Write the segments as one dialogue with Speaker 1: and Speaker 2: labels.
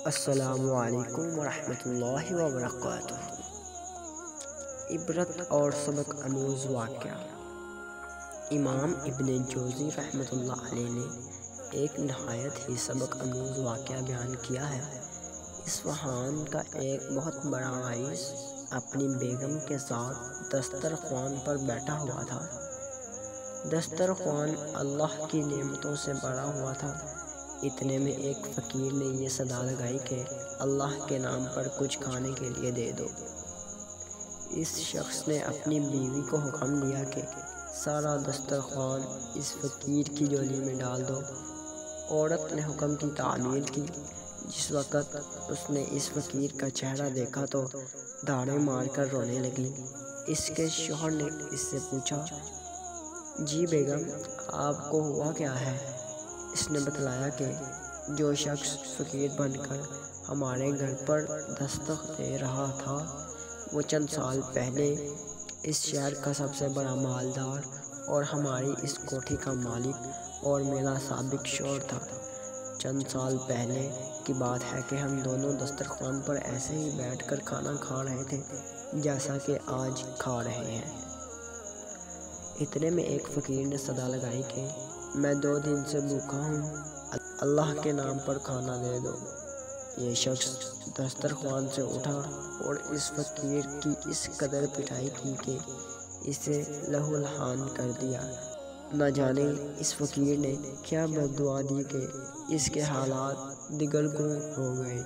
Speaker 1: السلام علیکم ورحمۃ اللہ وبرکاتہ۔ عبرت اور سبق آموز واقعہ۔ امام ابن جوزی رحمۃ اللہ علیہ نے ایک نہایت ہی سبق آموز واقعہ بیان کیا ہے۔ اصفہان کا ایک بہت بڑا رئیس اپنی بیگم کے ساتھ دسترخوان پر بیٹھا ہوا تھا۔ دسترخوان اللہ کی نعمتوں سے بھرا ہوا تھا۔ اتنے میں ایک فقیر نے یہ صدا لگائی کہ اللہ کے نام پر کچھ کھانے کے لیے دے دو۔ اس شخص نے اپنی بیوی کو حکم دیا کہ سارا دسترخوان اس فقیر کی جھولی میں ڈال دو۔ عورت نے حکم کی تعمیل کی۔ جس وقت اس نے اس فقیر کا چہرہ دیکھا تو دھاڑیں مار کر رونے لگی۔ اس کے شوہر نے اس سے پوچھا، جی بیگم، آپ کو ہوا کیا ہے؟ اس نے بتلایا کہ جو شخص فقیر بن کر ہمارے گھر پر دستک دے رہا تھا وہ چند سال پہلے اس شہر کا سب سے بڑا مالدار اور ہماری اس کوٹھی کا مالک اور میرا سابق شوہر تھا۔ چند سال پہلے کی بات ہے کہ ہم دونوں دسترخوان پر ایسے ہی بیٹھ کر کھانا کھا رہے تھے جیسا کہ آج کھا رہے ہیں۔ اتنے میں ایک فقیر نے صدا لگائی کہ میں 2 دن سے بھوکا ہوں، اللہ کے نام پر کھانا دے دو۔ یہ شخص دسترخوان سے اٹھا اور اس فقیر کی اس قدر پٹائی کی کہ اسے لہو لہان کر دیا۔ نہ جانے اس فقیر نے کیا بد دعا دی کہ اس کے حالات دگرگوں ہو گئے،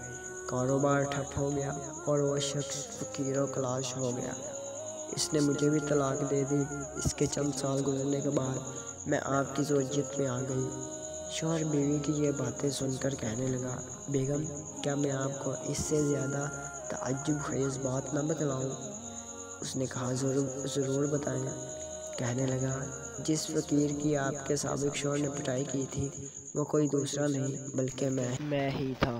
Speaker 1: کاروبار ٹھپ ہو گیا اور وہ شخص فقیر و کلاش ہو گیا۔ اس نے مجھے بھی طلاق دے دی۔ اس کے چند سال گزرنے کے بعد میں آپ کی زوجیت میں آ گئی۔ شوہر بیوی کی یہ باتیں سن کر کہنے لگا، بیگم، کیا میں آپ کو اس سے زیادہ تعجب خیز بات نہ بتلاؤں؟ اس نے کہا، ضرور بتائیں۔ کہنے لگا، جس فقیر کی آپ کے سابق شوہر نے پٹائی کی تھی وہ کوئی دوسرا نہیں بلکہ میں ہی تھا۔